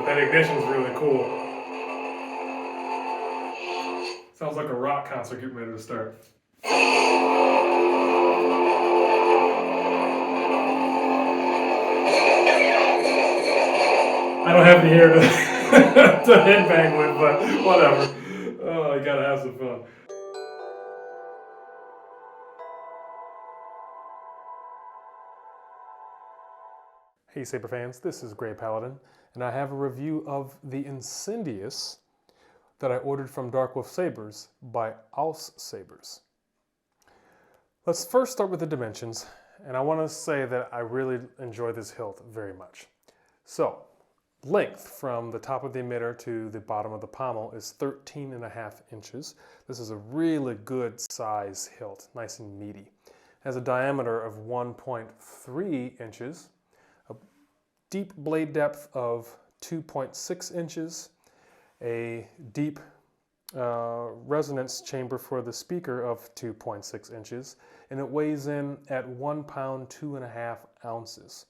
that ignition is really cool. Sounds like a rock concert getting ready to start. I don't have the air to, to headbang with, but whatever. Oh, you gotta have some fun. Hey Saber fans, this is graypaladin, and I have a review of the Incendius that I ordered from Darkwolf Sabers by AusSabers. Let's first start with the dimensions, and I want to say that I really enjoy this hilt very much. So, length from the top of the emitter to the bottom of the pommel is 13.5 inches. This is a really good size hilt, nice and meaty. It has a diameter of 1.3 inches, a deep blade depth of 2.6 inches, a deep resonance chamber for the speaker of 2.6 inches, and it weighs in at 1 pound 2.5 ounces.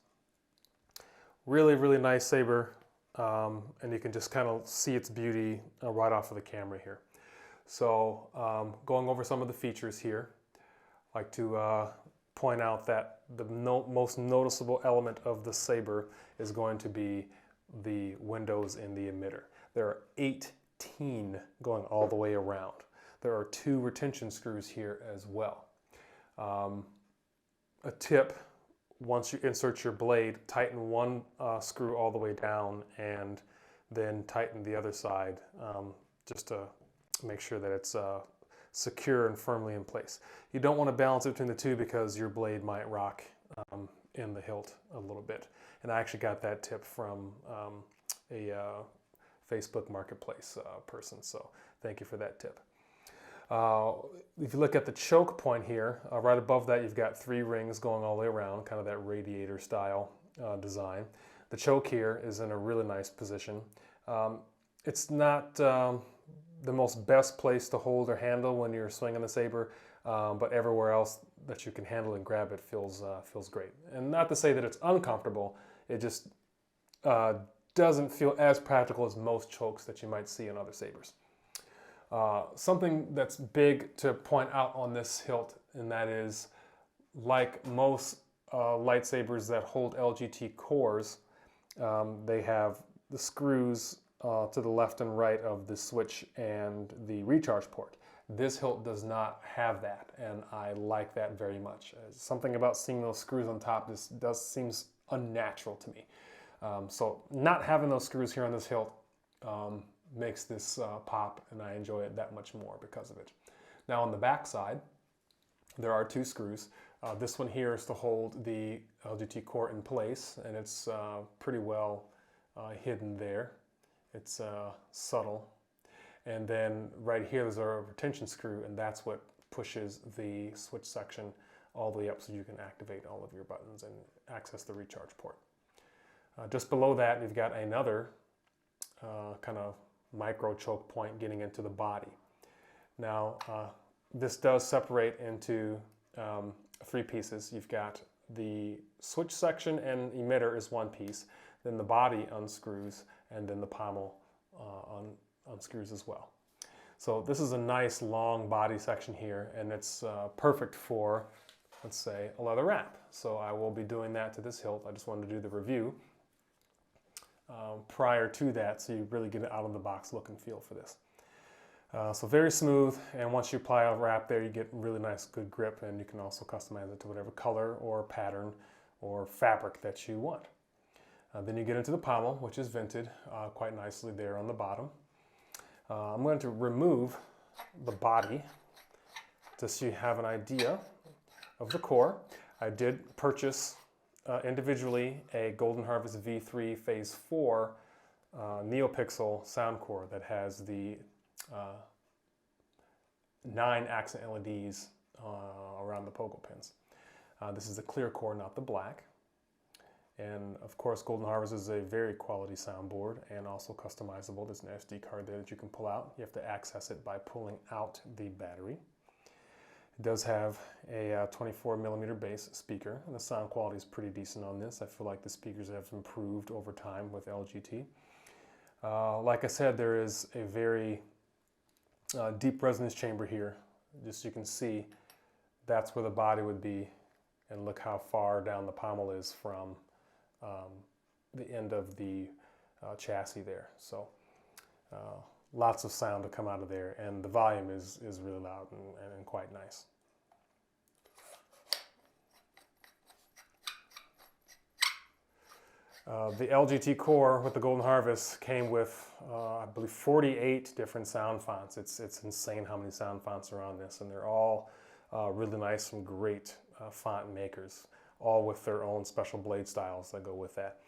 Really, really nice saber, and you can just kind of see its beauty right off of the camera here. So going over some of the features here, I'd like to point out that the most noticeable element of the saber is going to be the windows in the emitter. There are 18 going all the way around. There are 2 retention screws here as well. A tip, once you insert your blade, tighten one screw all the way down and then tighten the other side just to make sure that it's secure and firmly in place. You don't want to balance it between the two because your blade might rock in the hilt a little bit. And I actually got that tip from a Facebook Marketplace person, so thank you for that tip. If you look at the choke point here, right above that you've got 3 rings going all the way around, kind of that radiator style design. The choke here is in a really nice position. It's not the most best place to hold or handle when you're swinging the saber, but everywhere else that you can handle and grab it feels great. And not to say that it's uncomfortable, it just doesn't feel as practical as most chokes that you might see in other sabers. Something that's big to point out on this hilt, and that is, like most lightsabers that hold LGT cores, they have the screws to the left and right of the switch and the recharge port. This hilt does not have that, and I like that very much. Something about seeing those screws on top just seems unnatural to me. So not having those screws here on this hilt makes this pop, and I enjoy it that much more because of it. Now on the back side, there are 2 screws. This one here is to hold the LGT core in place, and it's pretty well hidden there. It's subtle. And then right here there's a retention screw, and that's what pushes the switch section all the way up so you can activate all of your buttons and access the recharge port. Just below that you've got another kind of micro choke point getting into the body. Now this does separate into 3 pieces. You've got the switch section and emitter is one piece, then the body unscrews, and then the pommel unscrews as well. So this is a nice long body section here, and it's perfect for, let's say, a leather wrap. So I will be doing that to this hilt. I just wanted to do the review prior to that, so you really get an out of the box look and feel for this. So very smooth, and once you apply a wrap there, you get really nice good grip, and you can also customize it to whatever color or pattern or fabric that you want. Then you get into the pommel, which is vented quite nicely there on the bottom. I'm going to remove the body just so you have an idea of the core. I did purchase individually a Golden Harvest V3 Phase 4 neopixel sound core that has the 9 accent LEDs around the pogo pins. This is the clear core, not the black. And of course, Golden Harvest is a very quality soundboard and also customizable. There's an SD card there that you can pull out. You have to access it by pulling out the battery. It does have a 24mm bass speaker, and the sound quality is pretty decent on this. I feel like the speakers have improved over time with LGT. Like I said, there is a very deep resonance chamber here. Just so you can see, that's where the body would be, and look how far down the pommel is from the end of the chassis there. So lots of sound to come out of there, and the volume is really loud and quite nice. The LGT core with the Golden Harvest came with, I believe, 48 different sound fonts. It's insane how many sound fonts are on this, and they're all really nice from great font makers, all with their own special blade styles that go with that.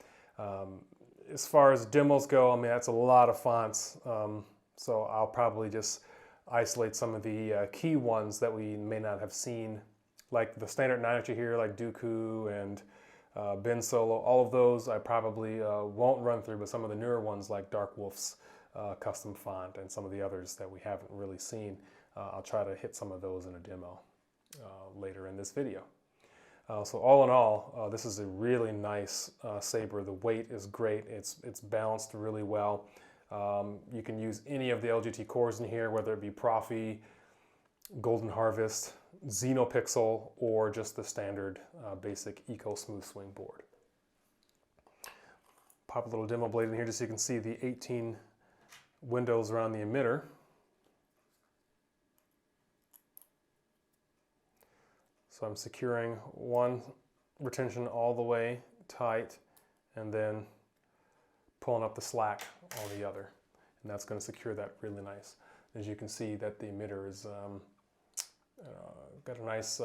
As far as demos go, I mean, that's a lot of fonts, so I'll probably just isolate some of the key ones that we may not have seen, like the standard 9 that you hear, like Dooku and Ben Solo. All of those I probably won't run through, but some of the newer ones like Darkwolf's custom font and some of the others that we haven't really seen, I'll try to hit some of those in a demo later in this video. So all in all, this is a really nice saber. The weight is great. It's balanced really well. You can use any of the LGT cores in here, whether it be Profi, Golden Harvest, Xenopixel, or just the standard basic Eco Smooth Swing board. Pop a little demo blade in here just so you can see the 18 windows around the emitter. So I'm securing one retention all the way tight and then pulling up the slack on the other. And that's going to secure that really nice. As you can see that the emitter is got a nice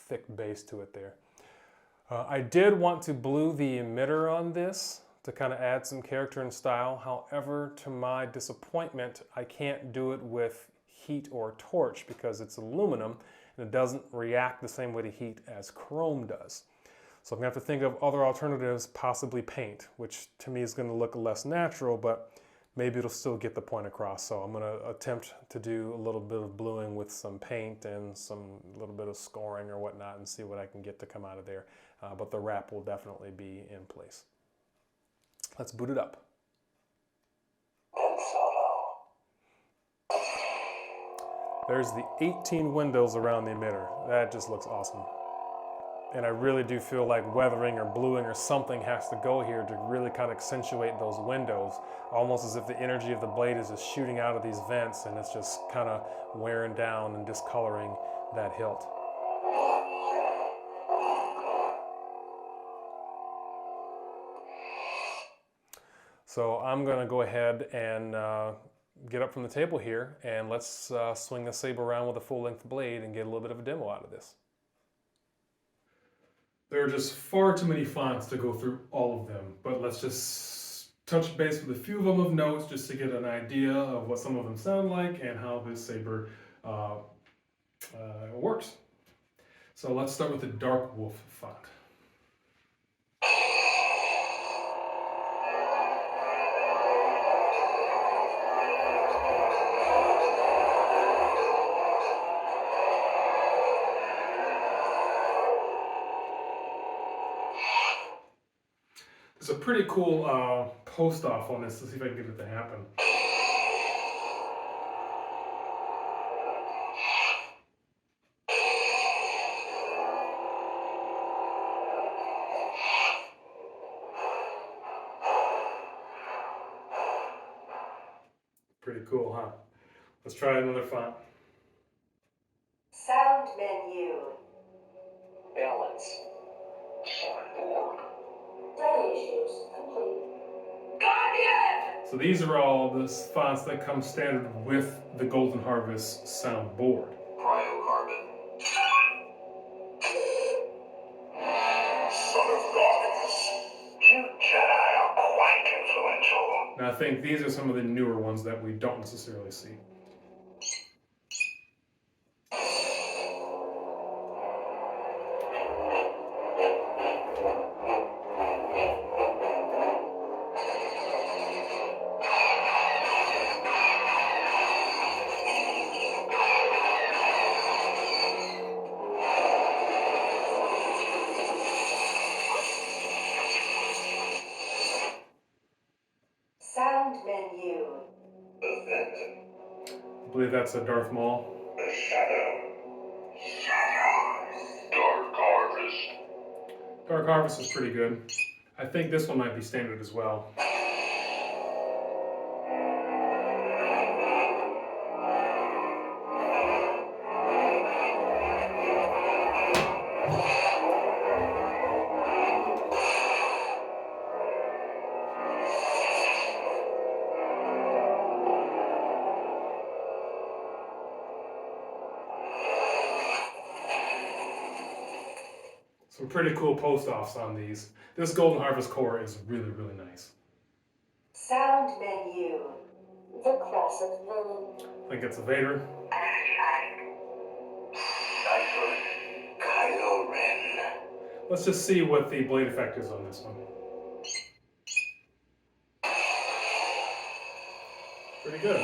thick base to it there. I did want to blue the emitter on this to kind of add some character and style. However, to my disappointment, I can't do it with heat or torch because it's aluminum and it doesn't react the same way to heat as chrome does. So I'm gonna have to think of other alternatives, possibly paint, which to me is gonna look less natural, but maybe it'll still get the point across. So I'm gonna attempt to do a little bit of bluing with some paint and a little bit of scoring or whatnot and see what I can get to come out of there. But the wrap will definitely be in place. Let's boot it up. There's the 18 windows around the emitter. That just looks awesome. And I really do feel like weathering or bluing or something has to go here to really kind of accentuate those windows, almost as if the energy of the blade is just shooting out of these vents and it's just kind of wearing down and discoloring that hilt. So I'm going to go ahead and get up from the table here, and let's swing the saber around with a full-length blade and get a little bit of a demo out of this. There are just far too many fonts to go through all of them, but let's just touch base with a few of them of notes just to get an idea of what some of them sound like and how this saber works. So let's start with the Darkwolf font. It's a pretty cool post-off on this. Let's see if I can get it to happen. Pretty cool, huh? Let's try another font. Sound menu. Balance. Soundboard. Data issues complete. Guardian! So these are all the fonts that come standard with the Golden Harvest soundboard. Cryocarbon. Son of Ravenz. You Jedi are quite influential. Now I think these are some of the newer ones that we don't necessarily see. Sound menu. believe that's a Darth Maul. The shadow. Shadows. Dark harvest. Dark Harvest is pretty good. I think this one might be standard as well. Some pretty cool post-offs on these. This Golden Harvest core is really, really nice. Sound menu. The classic villain. I think it's a Vader. Cypher. Kylo Ren. Let's just see what the blade effect is on this one. Pretty good.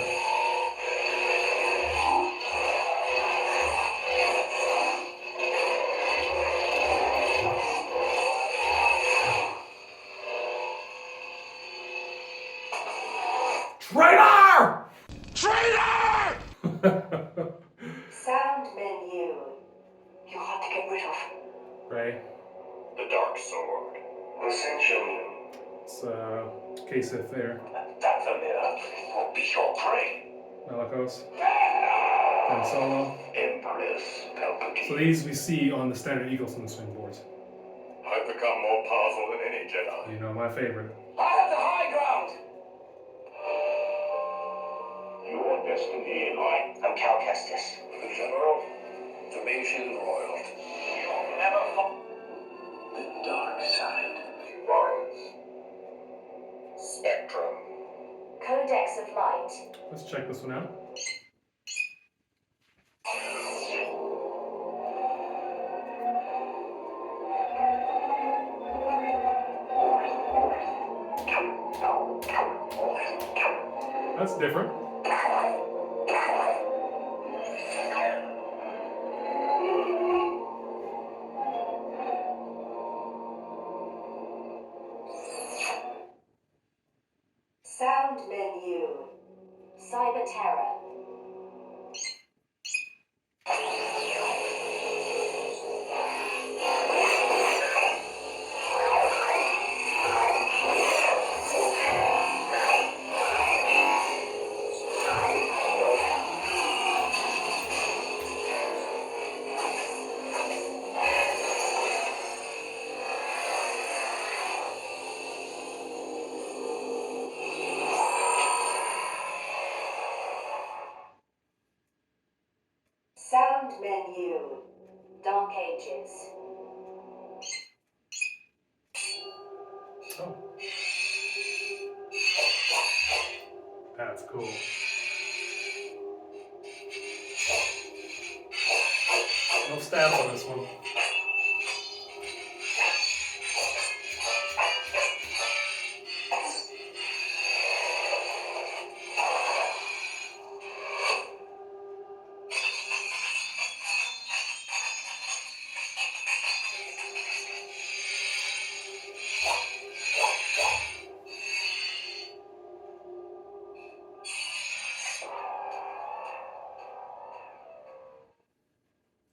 Traitor! Traitor! Sound menu. You hard to get rid of. Ray. The dark sword. Essential. It's K-Sith there. That familiar will be your prey. Malicos. And Solo. Empress Palpatine. So these we see on the standard Eagleson swing boards. I've become more powerful than any Jedi. You know, my favorite. I have the high ground. Your destiny in life. I'm Cal Kestis. The General. To me, she's royalty. You'll never fall. The dark side. Spectrum. Codex of Light. Let's check this one out. That's different. Sound menu. Cyber Terror. Sound menu. Dark Ages. Oh. That's cool. No stabs on this one.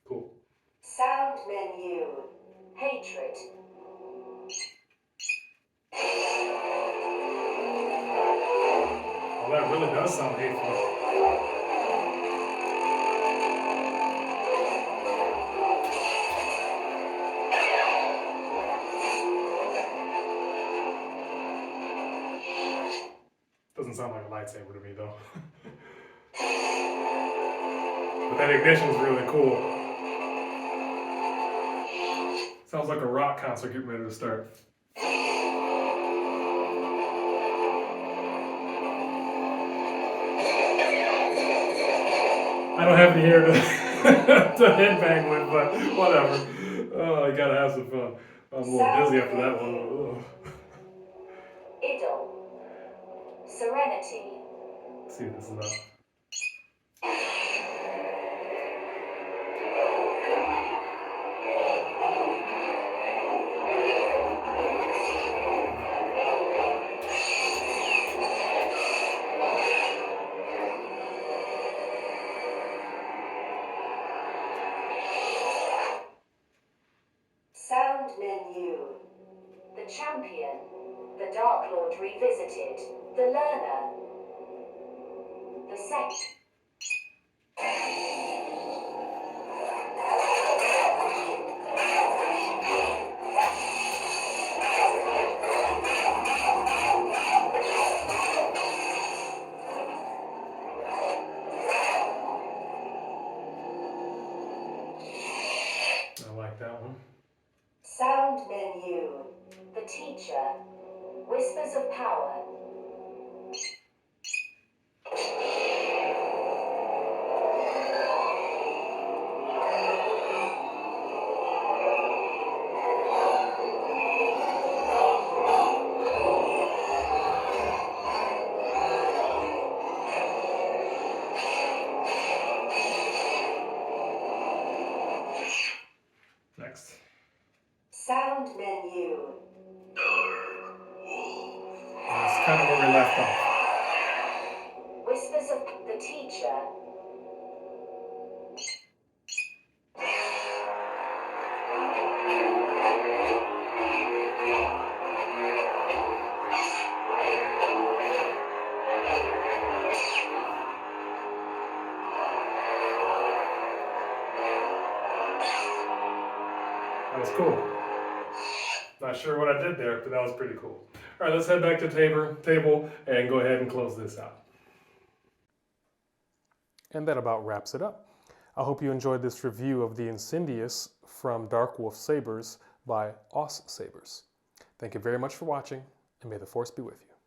Cool. Sound menu. Hatred. Oh, that really does sound hateful. Doesn't sound like a lightsaber to me, though. But that ignition is really cool. Sounds like a rock concert getting ready to start. I don't have any hair to, to headbang with, but whatever. Oh, you gotta have some fun. I'm a little dizzy after that one. Ugh. Idle. Serenity. Let's see what this is about. champion. The Dark Lord revisited. The learner. The sect. I like that one. Sound menu. The teacher. Whispers of power. Next. Sound menu. That's kind of where we left off. Whispers of the teacher. That was cool. Not sure what I did there, but that was pretty cool. All right, let's head back to table and go ahead and close this out. And that about wraps it up. I hope you enjoyed this review of the Incendius from Darkwolf Sabers by AusSabers. Thank you very much for watching, and may the Force be with you.